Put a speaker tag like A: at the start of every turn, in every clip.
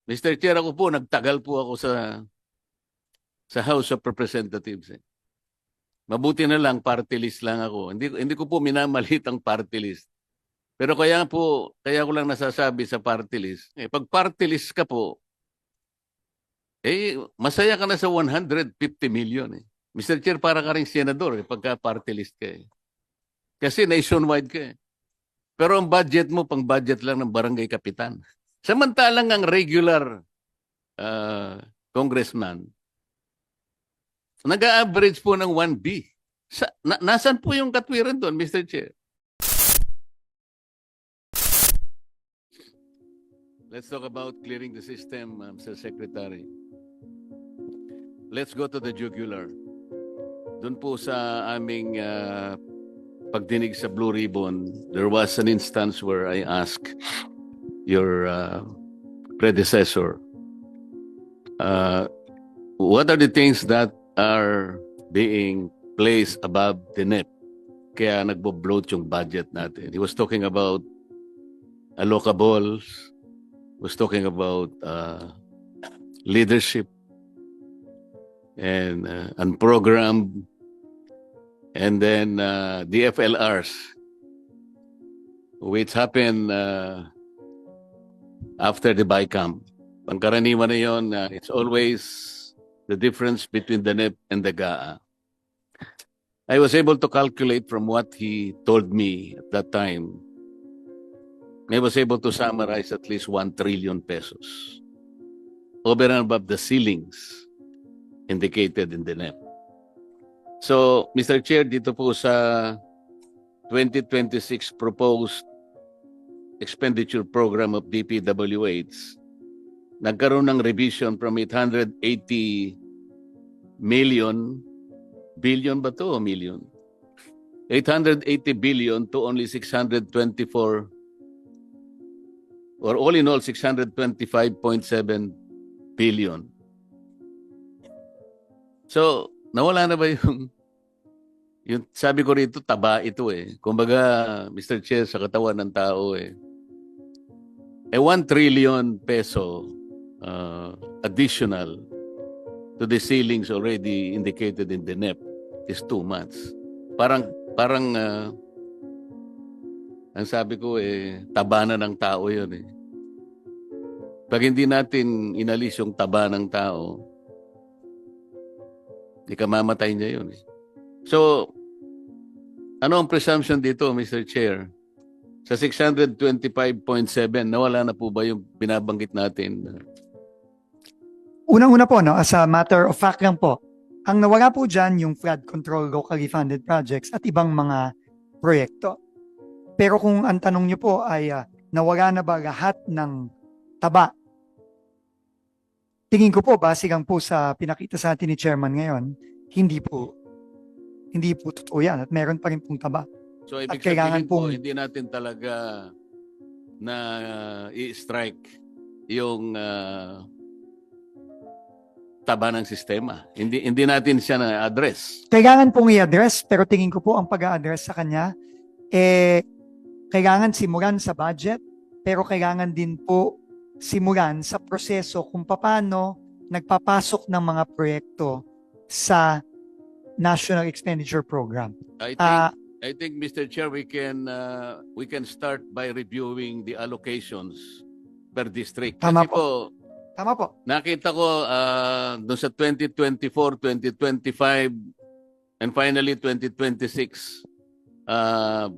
A: Mr. Chair, ako po, nagtagal po ako sa House of Representatives. Mabuti na lang, party list lang ako. Hindi ko po minamalit ang party list. Pero kaya ko lang nasasabi sa party list, pag party list ka po, masaya ka na sa 150 million. Mr. Chair, para ka rin senador pagka party list ka. Kasi nationwide ka. Pero ang budget mo, pang budget lang ng barangay kapitan. Samantalang ang regular congressman, nag-average po ng 1B. Nasaan po yung katwiran doon, Mr. Chair? Let's talk about clearing the system, Mr. Secretary. Let's go to the jugular. Doon po sa aming pagdinig sa Blue Ribbon, there was an instance where I asked your predecessor, what are the things that are being placed above the NEP? Kaya nagbo-bloat yung budget natin. He was talking about allocables, was talking about leadership and unprogrammed, and then the FLRs, which happened after the BICAM. Pangkaraniwan na yun, it's always the difference between the NEP and the GAA. I was able to calculate from what he told me at that time. I was able to summarize at least 1 trillion pesos over and above the ceilings indicated in the NEP. So, Mr. Chair, dito po sa 2026 proposed expenditure program of DPWH, nagkaroon ng revision from 880 million, billion ba to o million? 880 billion to only 624, or all in all 625.7 billion. So, nawala na ba yung sabi ko rito, taba ito Kumbaga, Mr. Chair, sa katawan ng tao 1 trillion peso additional to the ceilings already indicated in the NEP is too much. Parang ang sabi ko taba na ng tao yun Pag hindi natin inalis yung taba ng tao, ikamamatay niya yun So, ano ang presumption dito, Mr. Chair? Sa 625.7, nawala na po ba yung binabanggit natin?
B: Unang-una po, as a matter of fact lang po, ang nawala po dyan yung flood control locally funded projects at ibang mga proyekto. Pero kung ang tanong nyo po ay nawala na ba lahat ng taba? Tingin ko po, base lang po sa pinakita sa atin ni Chairman ngayon, hindi po totoo yan at meron pa rin pong taba.
A: So, ibig sabihin po, hindi natin talaga na i-strike yung taba ng sistema. Hindi natin siya na-address.
B: Kailangan pong i-address, pero tingin ko po ang pag-a-address sa kanya, kailangan simulan sa budget, pero kailangan din po simulan sa proseso kung paano nagpapasok ng mga proyekto sa National Expenditure Program.
A: I think, Mr. Chair, we can start by reviewing the allocations per district.
B: Tama
A: Kasi
B: po. Tama po.
A: Nakita ko doon sa 2024, 2025, and finally 2026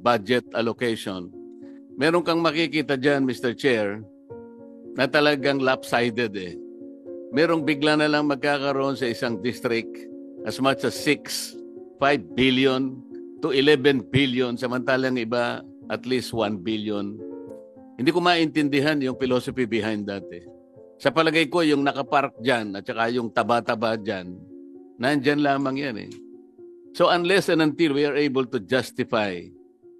A: budget allocation. Meron kang makikita dyan, Mr. Chair, na talagang lopsided Merong bigla na lang magkakaroon sa isang district as much as 5 billion to 11 billion, samantalang iba at least 1 billion. Hindi ko maintindihan yung philosophy behind that Sa palagay ko, yung nakapark dyan at saka yung taba-taba dyan, nandyan lamang yan So unless and until we are able to justify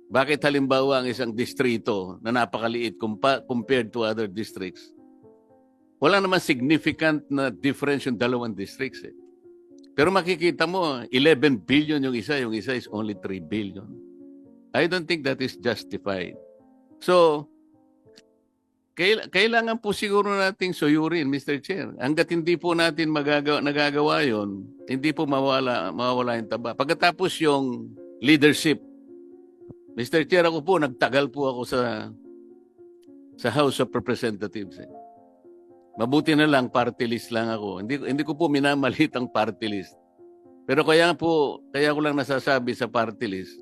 A: bakit halimbawa ang isang distrito na napakaliit compared to other districts, wala naman significant na difference yung dalawang districts Pero makikita mo, 11 billion yung isa is only 3 billion. I don't think that is justified. So, kailangan po siguro nating suyurin, Mr. Chair. Hanggat hindi po natin nagagawa yon, hindi po mawala yung taba. Pagkatapos yung leadership, Mr. Chair, ako po, nagtagal po ako sa House of Representatives. Mabuti na lang, party list lang ako. Hindi ko po minamalit ang party list. Pero kaya ko lang nasasabi sa party list,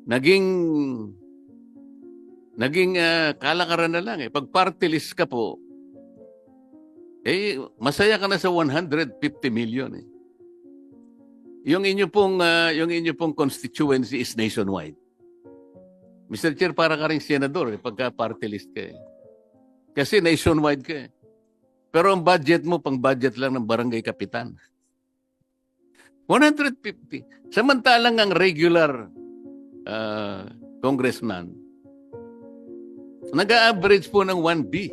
A: naging kalakaran na lang eh. Pag party list ka po, masaya ka na sa 150 million eh. Yung inyo pong constituency is nationwide. Mr. Chair, para ka rin senador pagka party list ka eh. Kasi nationwide ka eh. Pero ang budget mo, pang budget lang ng barangay kapitan. 150. Samantalang ang regular congressman, nag-average po ng 1B.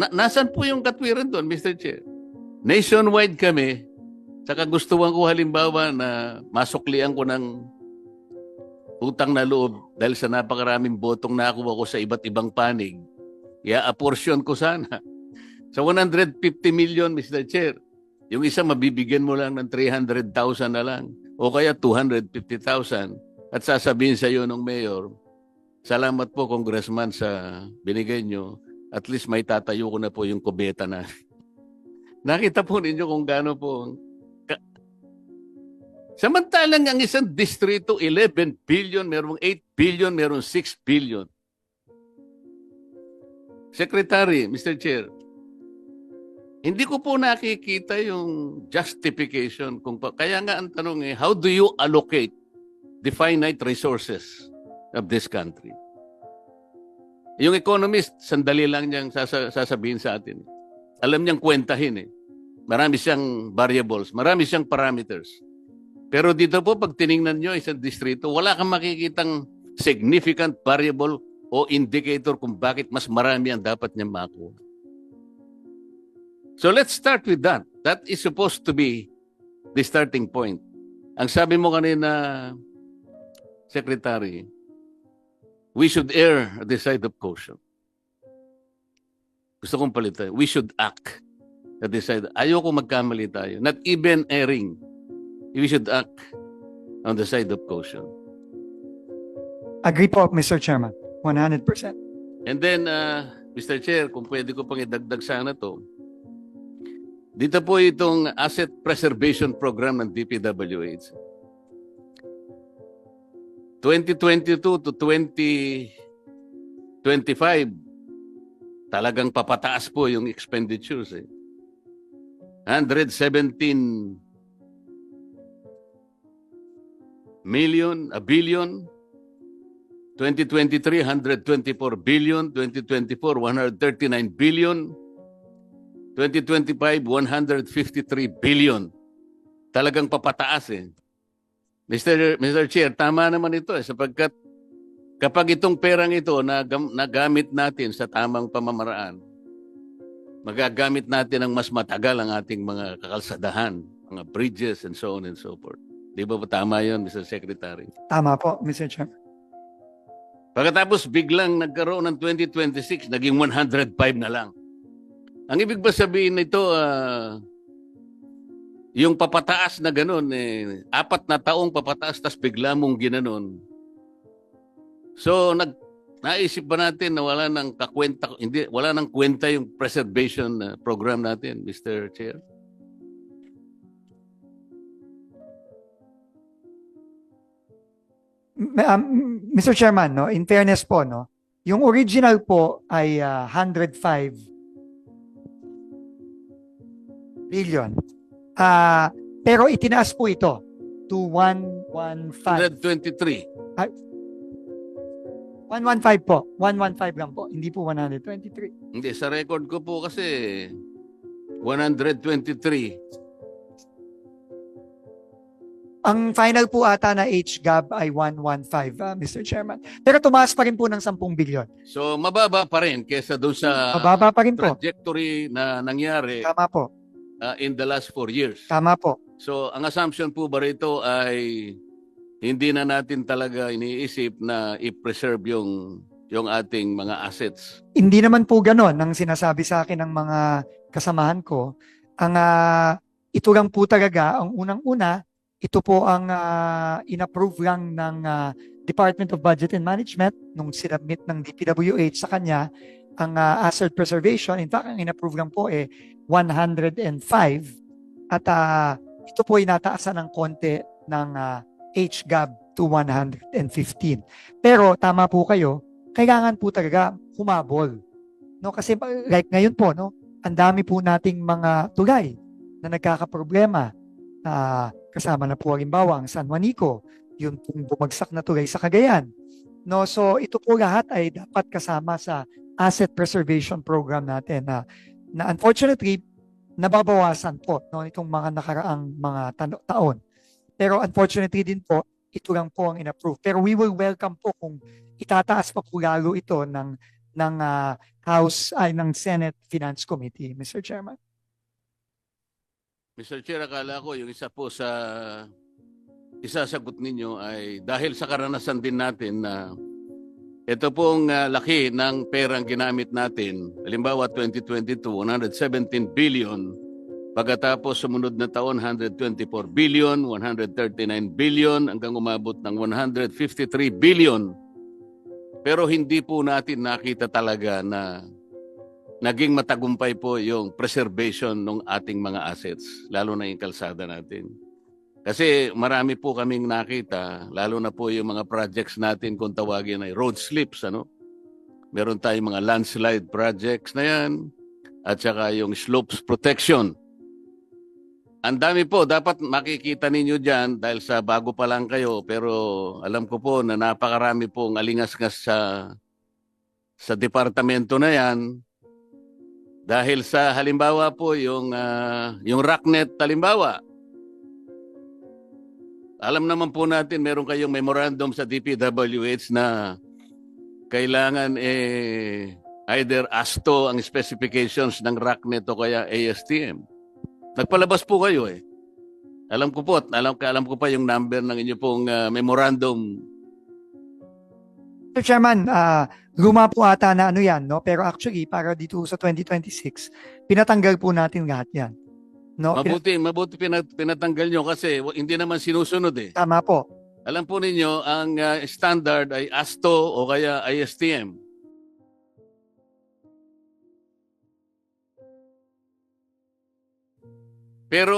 A: Nasaan po yung katwiran doon, Mr. Chair? Nationwide kami, sa kagustuhan ko halimbawa na masuklian ko ng utang na loob dahil sa napakaraming botong nakuha ko sa iba't ibang panig, i-apportion ko sana. Sa 150 million, Mr. Chair, yung isa mabibigyan mo lang ng 300,000 na lang o kaya 250,000 at sasabihin sa iyo ng mayor, salamat po congressman sa binigay nyo, at least may tatayo ko na po yung kubeta na. Nakita po ninyo kung gaano po. Samantalang ang isang distrito, 11 billion, merong 8 billion, merong 6 billion. Secretary, Mr. Chair, hindi ko po nakikita yung justification. Kaya nga ang tanong how do you allocate the finite resources of this country? Yung economist, sandali lang niyang sasabihin sa atin. Alam niyang kwentahin eh. Marami siyang variables, marami siyang parameters. Pero dito po, pag tiningnan nyo isang distrito, wala kang makikitang significant variable o indicator kung bakit mas marami ang dapat niya makuha. So let's start with that. That is supposed to be the starting point. Ang sabi mo kanina, Secretary, we should err at the side of caution. Gusto kong palitan. We should act at the side. Ayoko magkamali tayo. Not even erring. We should act on the side of caution.
B: Agree po, Mr. Chairman. 100%.
A: And then, Mr. Chair, kung pwede ko pang idagdag sana to, dito po itong Asset Preservation Program ng DPWH. 2022 to 2025, talagang papataas po yung expenditures. 117 million, a billion. 2023, 124 billion. 2024, 139 billion. 2025, 153 billion. Talagang papataas eh. Mr. Chair, tama naman ito sapagkat kapag itong perang ito nagamit natin sa tamang pamamaraan, magagamit natin ang mas matagal ang ating mga kakalsadahan, mga bridges and so on and so forth. Di ba po tama yun, Mr. Secretary?
B: Tama po, Mr. Chairman.
A: Pagkatapos biglang nagkaroon ng 2026, naging 105 na lang. Ang ibig ba sabihin nito, yung papataas na ganun, 4 na taong papataas, tas bigla mong ginanon. So, naisip ba natin na wala nang kwenta yung preservation program natin, Mr. Chair?
B: Mr. Chairman, no, in fairness po, no, yung original po ay 105 billion. Pero itinaas po ito to 115.
A: 123.
B: 115 po. 115 lang po. Hindi po 123.
A: Hindi, sa record ko po kasi 123.
B: Ang final po ata na HGAB ay 115, Mr. Chairman. Pero tumaas pa rin po ng 10 bilyon.
A: So, mababa pa rin kesa doon sa
B: Mababa pa rin po.
A: trajectory na nangyari
B: Tama po.
A: in the last 4 years.
B: Tama po.
A: So, ang assumption po ba rito ay hindi na natin talaga iniisip na i-preserve yung yung ating mga assets.
B: Hindi naman po ganon ang sinasabi sa akin ng mga kasamahan ko. Ito lang po talaga, ang unang-una, ito po ang inapprove lang ng Department of Budget and Management nung sinubmit ng DPWH sa kanya ang asset preservation. In fact, ang inapprove lang po 105 at ito po ay nataasan ng konti ng HGAB to 115. Pero tama po kayo, kailangan po talaga humabol. No, kasi like ngayon po, no, ang dami po nating mga tulay na nagkakaproblema. Kasama na po halimbawa ang San Juanico, yung bumagsak na tulay sa Cagayan. No, so ito po lahat ay dapat kasama sa asset preservation program natin na unfortunately nababawasan po no itong mga nakaraang mga taon. Pero unfortunately din po, ito lang po ang inapprove. Pero we will welcome po kung itataas pa po lalo ito ng House ay ng Senate Finance Committee, Mr. Chairman.
A: Mr. Chair, akala ko yung isa po sa isasagot ninyo ay dahil sa karanasan din natin na ito pong laki ng perang ginamit natin. Halimbawa 2022, 117 billion. Pagkatapos sumunod na taon, 124 billion, 139 billion, hanggang umabot ng 153 billion. Pero hindi po natin nakita talaga na naging matagumpay po yung preservation ng ating mga assets, lalo na yung kalsada natin. Kasi marami po kaming nakita, lalo na po yung mga projects natin kung tawagin ay road slips. Meron tayong mga landslide projects na yan, at saka yung slopes protection. Ang dami po, dapat makikita ninyo dyan dahil sa bago pa lang kayo, pero alam ko po na napakarami pong alingas-ngas sa departamento na yan. Dahil sa halimbawa po yung rocknet halimbawa. Alam naman po natin meron kayong memorandum sa DPWH na kailangan either ASTO ang specifications ng rocknet o kaya ASTM. Nagpalabas po kayo Alam ko po, alam ko pa yung number ng inyo pong memorandum.
B: Mr. Chairman, luma po ata na ano yan, no? Pero actually, para dito sa 2026, pinatanggal po natin lahat yan. No?
A: Mabuti pinatanggal nyo kasi hindi naman sinusunod
B: Tama po.
A: Alam po ninyo, ang standard ay ASTO o kaya ISTM. Pero